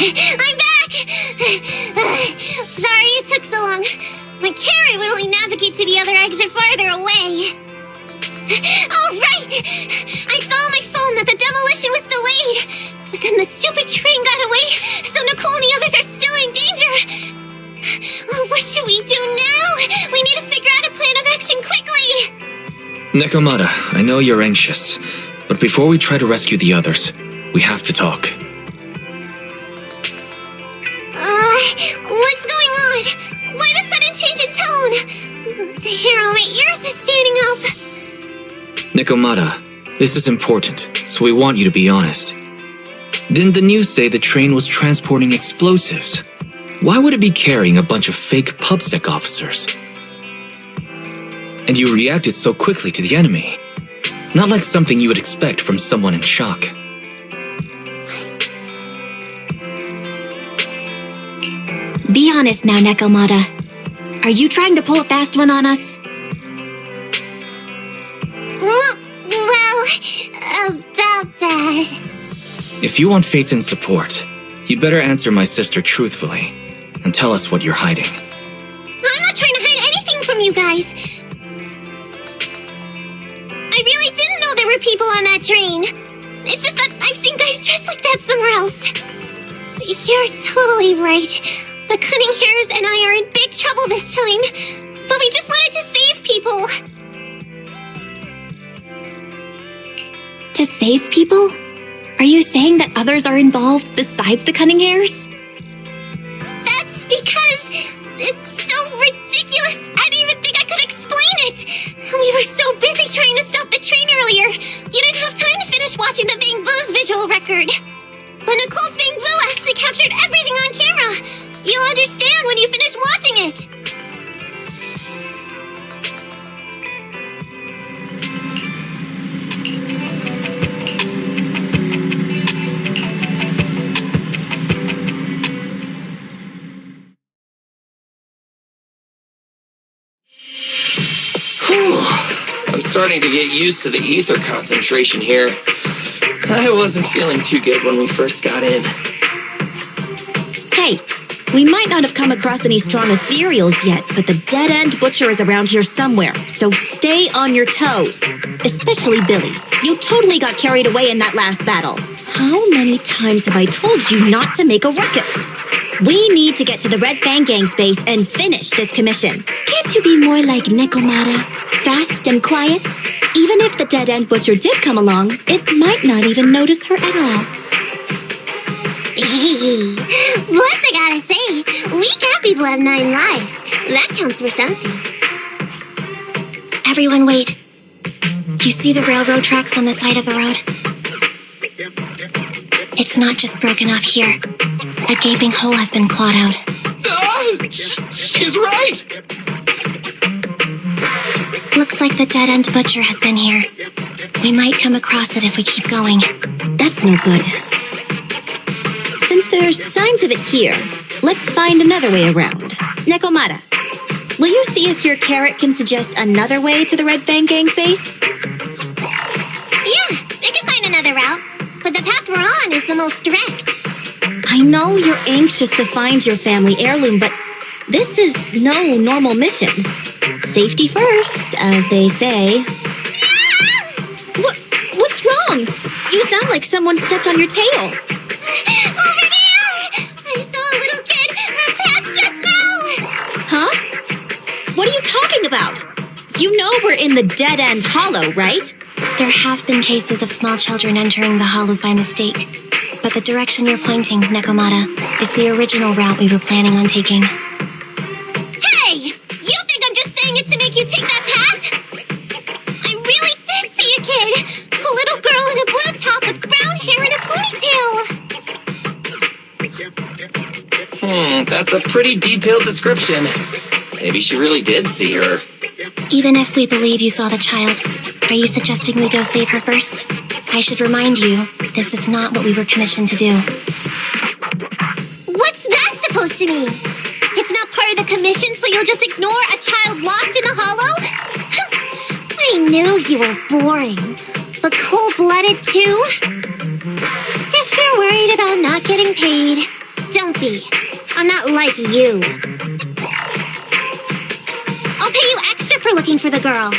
I'm back! Sorry it took so long. My carrot would only navigate to the other exit farther away. Oh, right! I saw on my phone that the demolition was delayed. But then the stupid train got away, so Nicole and the others are still in danger. Oh, what should we do now? We need to figure out a plan of action quickly. Nekomata, I know you're anxious, but before we try to rescue the others, we have to talk. What's going on? Why the sudden change in tone? The hair on my ears is standing up. Nekomata, this is important, so we want you to be honest. Didn't the news say the train was transporting explosives? Why would it be carrying a bunch of fake PubSec officers? And you reacted so quickly to the enemy. Not like something you would expect from someone in shock. Be honest now, Nekomata. Are you trying to pull a fast one on us? Well, about that. If you want faith and support, you'd better answer my sister truthfully and tell us what you're hiding. I'm not trying to hide anything from you guys. I really didn't know there were people on that train. It's just that I've seen guys dressed like that somewhere else. You're totally right. The Cunning Hares and I are in big trouble this time. But we just wanted to save people. To save people? Are you saying that others are involved besides the Cunning Hares? That's because it's so ridiculous. I didn't even think I could explain it. We were so busy trying to stop the train earlier. You didn't have time to finish watching the Bang Boo's visual record. But Nicole's Bang Boo actually captured everything on camera. You'll understand when you finish watching it. I'm starting to get used to the ether concentration here. I wasn't feeling too good when we first got in. Hey, we might not have come across any strong ethereals yet, but the dead-end butcher is around here somewhere, so stay on your toes. Especially Billy. You totally got carried away in that last battle. How many times have I told you not to make a ruckus? We need to get to the Red Fang Gang's base and finish this commission. Can't you be more like Nekomata? Fast and quiet? Even if the dead-end butcher did come along, it might not even notice her at all. Plus, I gotta say, we cat people have 9 lives. That counts for something. Everyone wait. You see the railroad tracks on the side of the road? It's not just broken off here. A gaping hole has been clawed out. She's right! Looks like the dead-end butcher has been here. We might come across it if we keep going. That's no good. Since there's signs of it here, let's find another way around. Nekomata, will you see if your carrot can suggest another way to the Red Fang Gang's base? Yeah, I can find another route, but the path we're on is the most direct. I know you're anxious to find your family heirloom, but this is no normal mission. Safety first, as they say. What's wrong? You sound like someone stepped on your tail. Over there! I saw a little kid run past just now! Huh? What are you talking about? You know we're in the dead-end hollow, right? There have been cases of small children entering the hollows by mistake. But the direction you're pointing, Nekomata, is the original route we were planning on taking. Hey! You think I'm just saying it to make you take that path? I really did see a kid! A little girl in a blue top with brown hair and a ponytail! That's a pretty detailed description. Maybe she really did see her. Even if we believe you saw the child, are you suggesting we go save her first? I should remind you, this is not what we were commissioned to do. What's that supposed to mean? It's not part of the commission, so you'll just ignore a child lost in the hollow? I knew you were boring, but cold-blooded too? If you're worried about not getting paid, be. I'm not like you. I'll pay you extra for looking for the girl.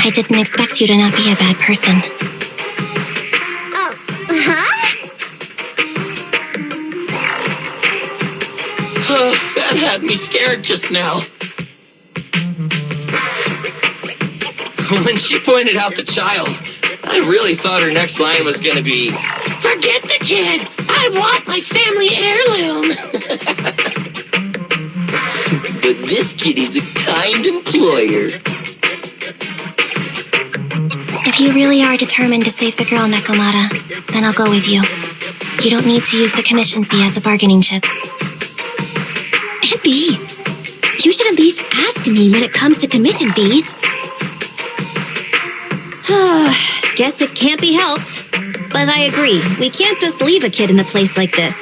I didn't expect you to not be a bad person. Oh, huh? That had me scared just now. When she pointed out the child, I really thought her next line was gonna be, "Forget the kid! I want my family heirloom!" But this kitty's a kind employer. If you really are determined to save the girl, Nekomata, then I'll go with you. You don't need to use the commission fee as a bargaining chip. Epi, you should at least ask me when it comes to commission fees. Guess it can't be helped. But I agree, we can't just leave a kid in a place like this.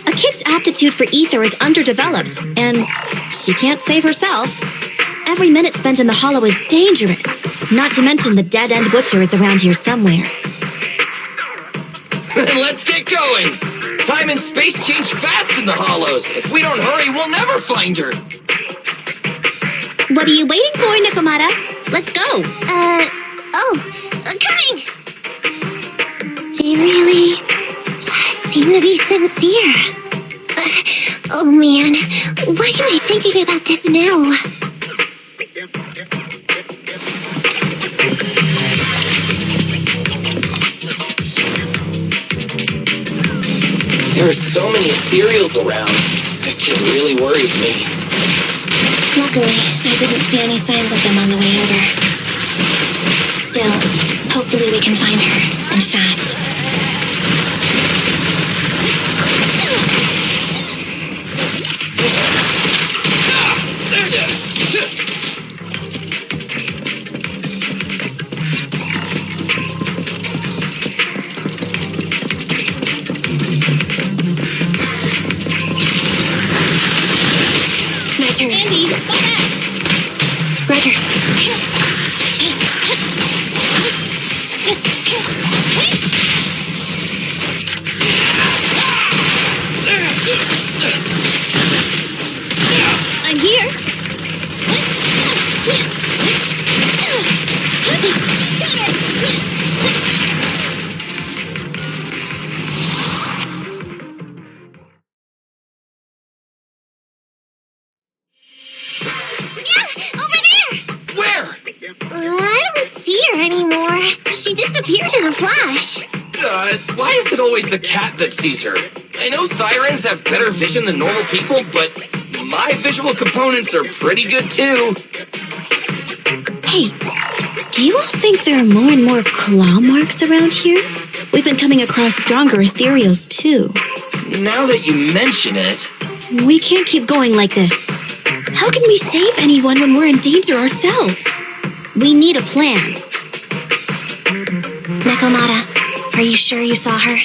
A kid's aptitude for ether is underdeveloped, and she can't save herself. Every minute spent in the hollow is dangerous, not to mention the dead-end butcher is around here somewhere. Let's get going! Time and space change fast in the hollows. If we don't hurry, we'll never find her. What are you waiting for, Nekomata? Let's go. Coming! They really seem to be sincere. Oh man, why am I thinking about this now? There are so many ethereals around. That kid really worries me. Luckily, I didn't see any signs of them on the way over. Still, hopefully we can find her, and fast. My turn. Andy, go back! Roger. I'm here. Over there! Where? I don't see her anymore. She disappeared in a flash. Why is it always the cat that sees her? I know Thyrans have better vision than normal people, but my visual components are pretty good too. Hey, do you all think there are more and more claw marks around here? We've been coming across stronger ethereals too. Now that you mention it... We can't keep going like this. How can we save anyone when we're in danger ourselves? We need a plan. Nekomata, are you sure you saw her?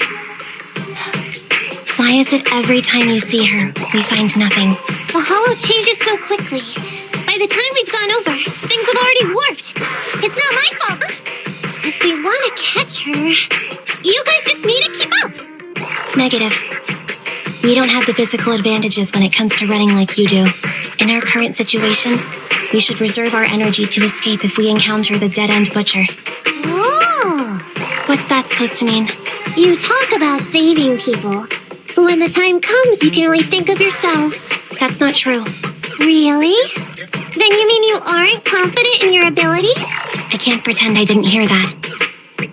Why is it every time you see her, we find nothing? The hollow changes so quickly. By the time we've gone over, things have already warped. It's not my fault. If we want to catch her, you guys just need to keep up. Negative. We don't have the physical advantages when it comes to running like you do. In our current situation, we should reserve our energy to escape if we encounter the dead-end butcher. Oh! What's that supposed to mean? You talk about saving people, but when the time comes, you can only think of yourselves. That's not true. Really? Then you mean you aren't confident in your abilities? I can't pretend I didn't hear that.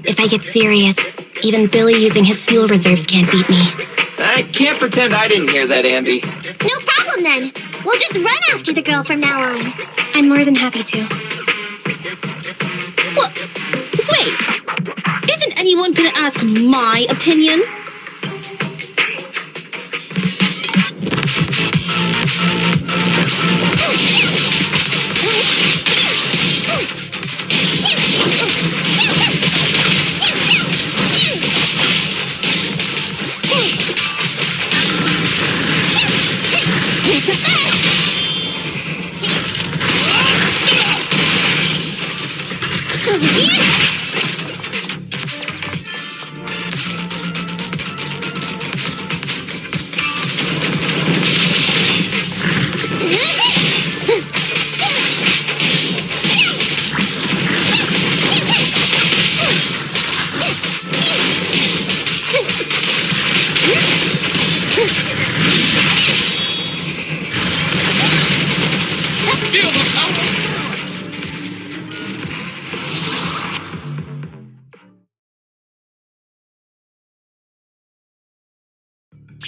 If I get serious, even Billy using his fuel reserves can't beat me. I can't pretend I didn't hear that, Andy. No problem then. We'll just run after the girl from now on. I'm more than happy to. What? Wait! Isn't anyone gonna ask my opinion?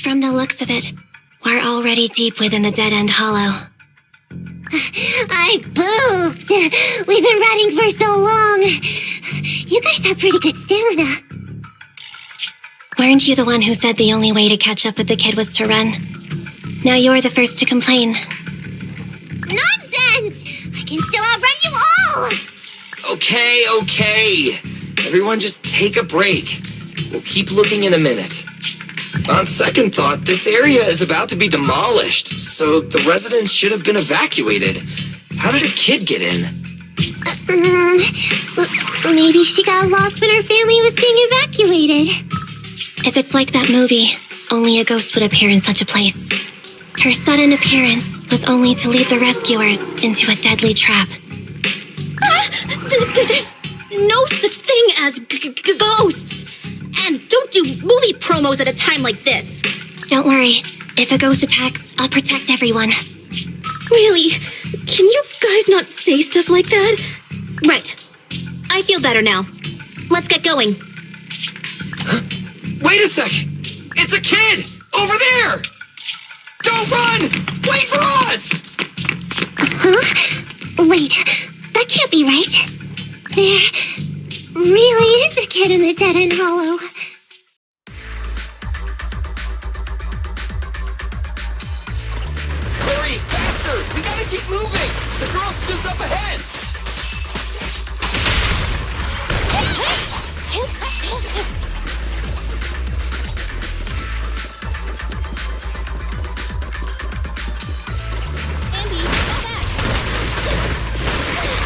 From the looks of it, we're already deep within the dead-end hollow. I pooped. We've been running for so long. You guys have pretty good stamina. Weren't you the one who said the only way to catch up with the kid was to run? Now you're the first to complain. Nonsense! I can still outrun you all! Okay. Everyone just take a break. We'll keep looking in a minute. On second thought, this area is about to be demolished, so the residents should have been evacuated. How did a kid get in? Maybe she got lost when her family was being evacuated. If it's like that movie, only a ghost would appear in such a place. Her sudden appearance was only to lead the rescuers into a deadly trap. There's no such thing as ghosts! And don't do movie promos at a time like this! Don't worry. If a ghost attacks, I'll protect everyone. Really? Can you guys not say stuff like that? Right. I feel better now. Let's get going. Wait a sec! It's a kid! Over there! Don't run! Wait for us! Huh? Wait, that can't be right. There really is a kid in the dead-end hollow. Hurry, faster! We gotta keep moving! The girl's just up ahead! Andy, come back!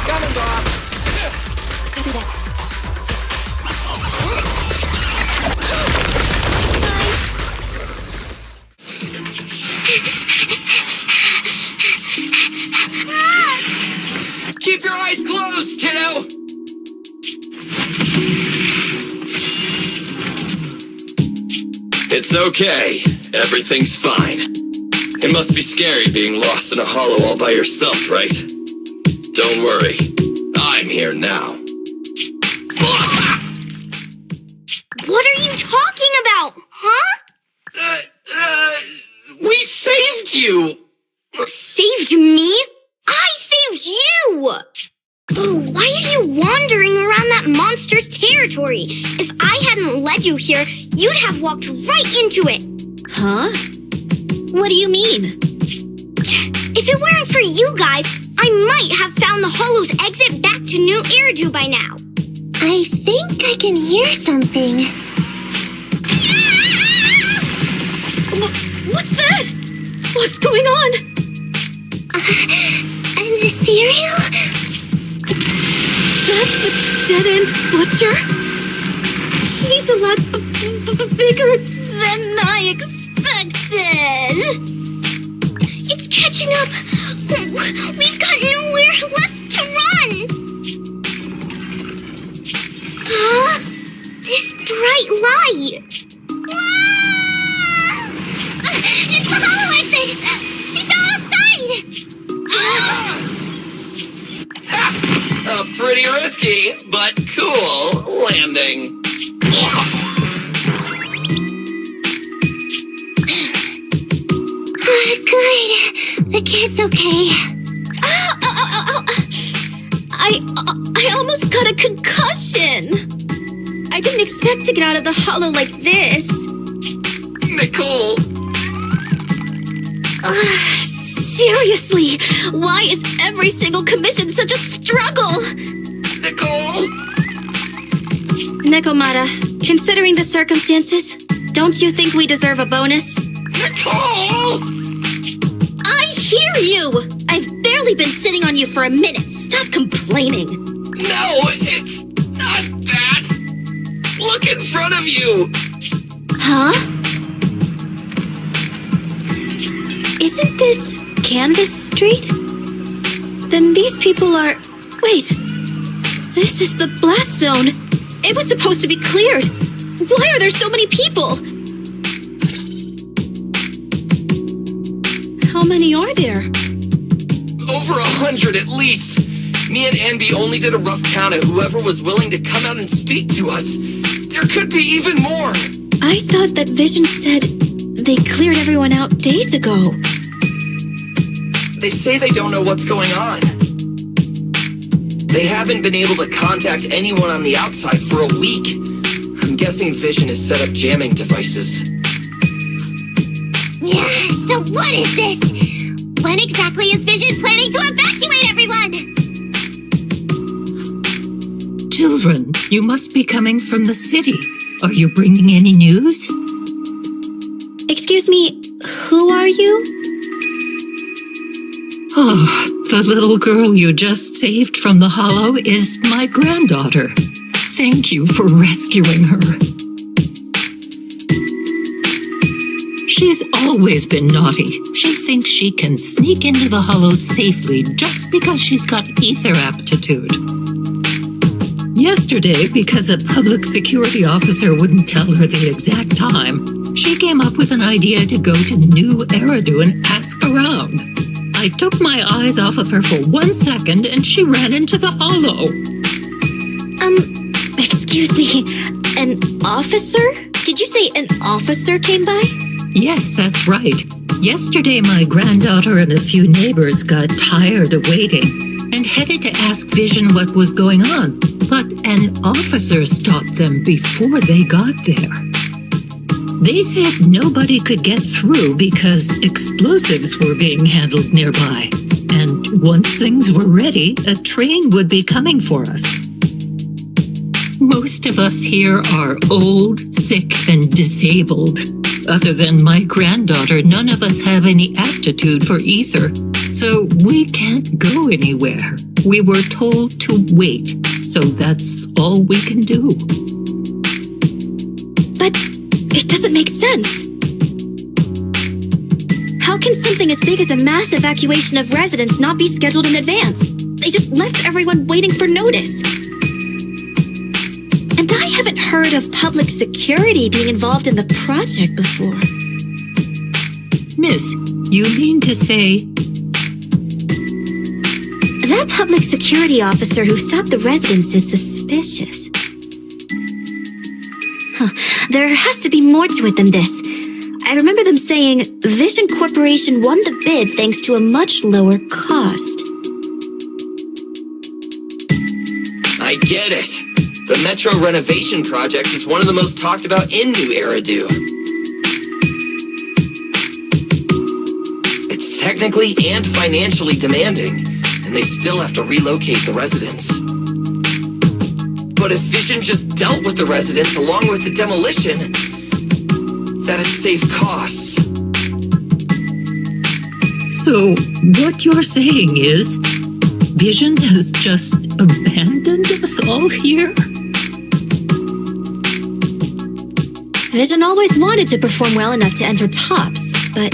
Coming, boss! Copy that. Keep your eyes closed, kiddo! It's okay. Everything's fine. It must be scary being lost in a hollow all by yourself, right? Don't worry. I'm here now. What are you talking about, huh? We saved you! Saved me? I saved you! Why are you wandering around that monster's territory? If I hadn't led you here, you'd have walked right into it. Huh? What do you mean? If it weren't for you guys, I might have found the hollow's exit back to New Eridu by now. I think I can hear something. What's that? What's going on? An ethereal? That's the dead-end butcher? He's a lot bigger than I expected. It's catching up. We've got nowhere left to run. Huh? This bright light. Ah! It's the hollow exit. She fell outside. A pretty risky, but cool landing. Good. The kid's okay. I almost got a concussion. I didn't expect to get out of the hollow like this. Nicole! Seriously, why is every single commission such a struggle? Nicole! Nekomata, considering the circumstances, don't you think we deserve a bonus? Nicole! I hear you! I've barely been sitting on you for a minute. Stop complaining. No, it's not that! Look in front of you! Huh? Isn't this Canvas Street? Then these people are... Wait. This is the blast zone. It was supposed to be cleared. Why are there so many people? How many are there? Over 100 at least. Me and Anby only did a rough count of whoever was willing to come out and speak to us. There could be even more. I thought that Vision said they cleared everyone out days ago. They say they don't know what's going on. They haven't been able to contact anyone on the outside for a week. I'm guessing Vision has set up jamming devices. Yeah, so what is this? When exactly is Vision planning to evacuate everyone? Children, you must be coming from the city. Are you bringing any news? Excuse me, who are you? Oh, the little girl you just saved from the hollow is my granddaughter. Thank you for rescuing her. She's always been naughty. She thinks she can sneak into the hollow safely just because she's got ether aptitude. Yesterday, because a public security officer wouldn't tell her the exact time, she came up with an idea to go to New Eridu and ask around. I took my eyes off of her for 1 second and she ran into the hollow. Excuse me, an officer? Did you say an officer came by? Yes, that's right. Yesterday, my granddaughter and a few neighbors got tired of waiting and headed to ask Vision what was going on, but an officer stopped them before they got there. They said nobody could get through because explosives were being handled nearby, and once things were ready, a train would be coming for us. Most of us here are old, sick, and disabled. Other than my granddaughter, none of us have any aptitude for ether, so we can't go anywhere. We were told to wait, so that's all we can do. But it doesn't make sense. How can something as big as a mass evacuation of residents not be scheduled in advance? They just left everyone waiting for notice. And I haven't heard of public security being involved in the project before. Miss, you mean to say... That public security officer who stopped the residents is suspicious. There has to be more to it than this. I remember them saying Vision Corporation won the bid thanks to a much lower cost. I get it. The Metro renovation project is one of the most talked about in New Eridu. It's technically and financially demanding, and they still have to relocate the residents. But if Vision just dealt with the residents along with the demolition, that'd save costs. So, what you're saying is, Vision has just abandoned us all here? Vision always wanted to perform well enough to enter tops, but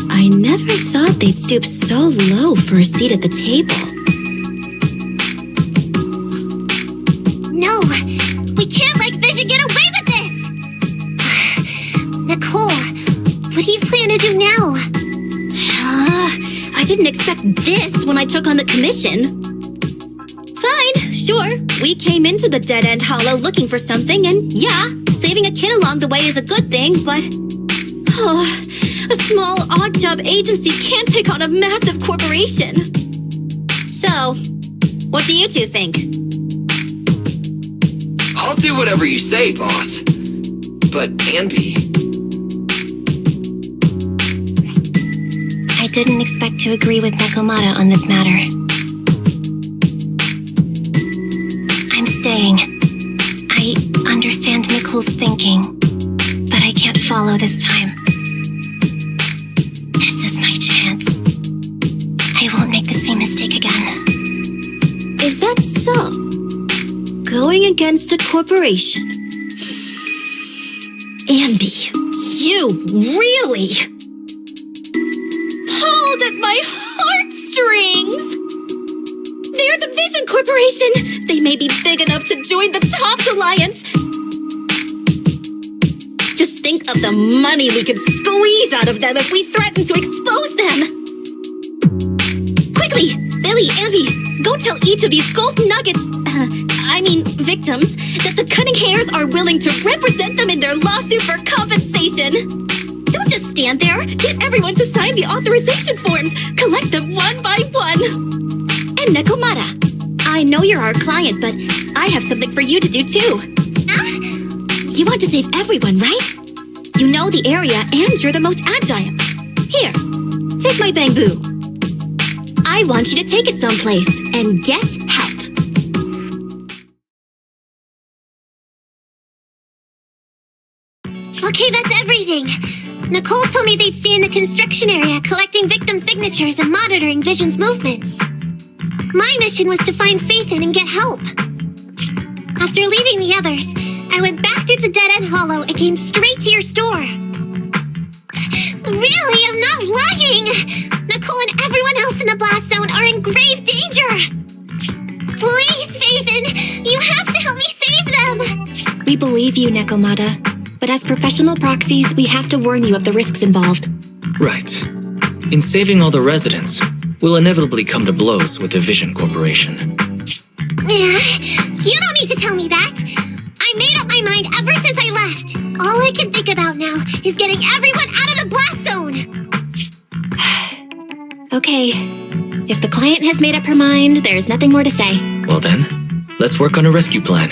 I never thought they'd stoop so low for a seat at the table. No, we can't let Vision get away with this! Nicole, what do you plan to do now? I didn't expect this when I took on the commission. Fine, sure. We came into the dead-end hollow looking for something, and yeah, saving a kid along the way is a good thing, but... a small odd-job agency can't take on a massive corporation. So, what do you two think? I'll do whatever you say, boss. But Anby... I didn't expect to agree with Nekomata on this matter. I'm staying. I understand Nicole's thinking, but I can't follow this time. This is my chance. I won't make the same mistake again. Is that so? against a corporation. Anby, you really pulled at my heartstrings! They're the Vision Corporation! They may be big enough to join the Tops Alliance! Just think of the money we could squeeze out of them if we threaten to expose them! Quickly! Billy, Anby, go tell each of these gold nuggets, victims, that the Cunning Hares are willing to represent them in their lawsuit for compensation! Don't just stand there! Get everyone to sign the authorization forms! Collect them one by one! And Nekomata, I know you're our client, but I have something for you to do too. You want to save everyone, right? You know the area and you're the most agile. Here, take my bamboo. I want you to take it someplace and get help. Okay, that's everything. Nicole told me they'd stay in the construction area, collecting victim signatures and monitoring Vision's movements. My mission was to find Faithin and get help. After leaving the others, I went back through the dead-end hollow and came straight to your store. Really, I'm not lying! Nicole and everyone else in the blast zone are in grave danger! Please, Faithin, you have to help me save them! We believe you, Nekomata. But as professional proxies, we have to warn you of the risks involved. Right. In saving all the residents, we'll inevitably come to blows with the Vision Corporation. You don't need to tell me that. I made up my mind ever since I left. All I can think about now is getting everyone out of the blast zone. Okay. If the client has made up her mind, there's nothing more to say. Well then, let's work on a rescue plan.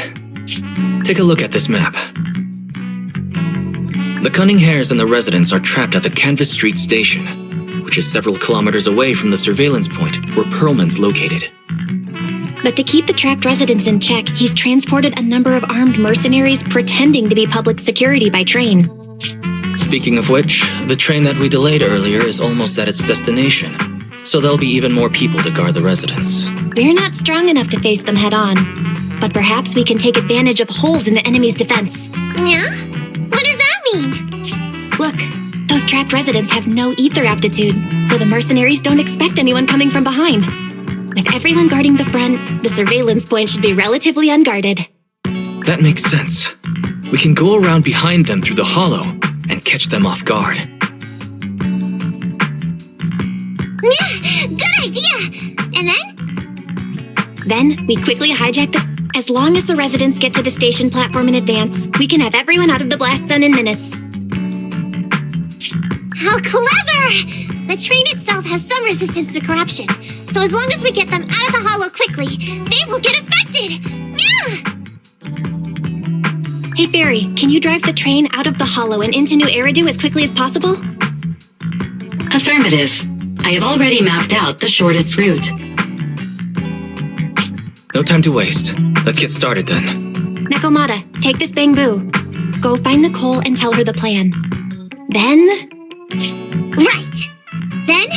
Take a look at this map. The Cunning Hares and the residents are trapped at the Canvas Street station, which is several kilometers away from the surveillance point where Perlman's located. But to keep the trapped residents in check, he's transported a number of armed mercenaries pretending to be public security by train. Speaking of which, the train that we delayed earlier is almost at its destination, so there'll be even more people to guard the residents. We're not strong enough to face them head-on, but perhaps we can take advantage of holes in the enemy's defense. Yeah? What does that mean? Look, those trapped residents have no ether aptitude, so the mercenaries don't expect anyone coming from behind. With everyone guarding the front, the surveillance point should be relatively unguarded. That makes sense. We can go around behind them through the hollow and catch them off guard. Yeah, good idea! And then? Then, we quickly hijack the... As long as the residents get to the station platform in advance, we can have everyone out of the blast zone in minutes. How clever! The train itself has some resistance to corruption, so as long as we get them out of the hollow quickly, they won't get affected! Yeah! Hey, Fairy, can you drive the train out of the hollow and into New Eridu as quickly as possible? Affirmative. I have already mapped out the shortest route. No time to waste. Let's get started then. Nekomata, take this bamboo. Go find Nicole and tell her the plan. Then... Right! Then,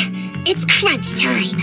it's crunch time.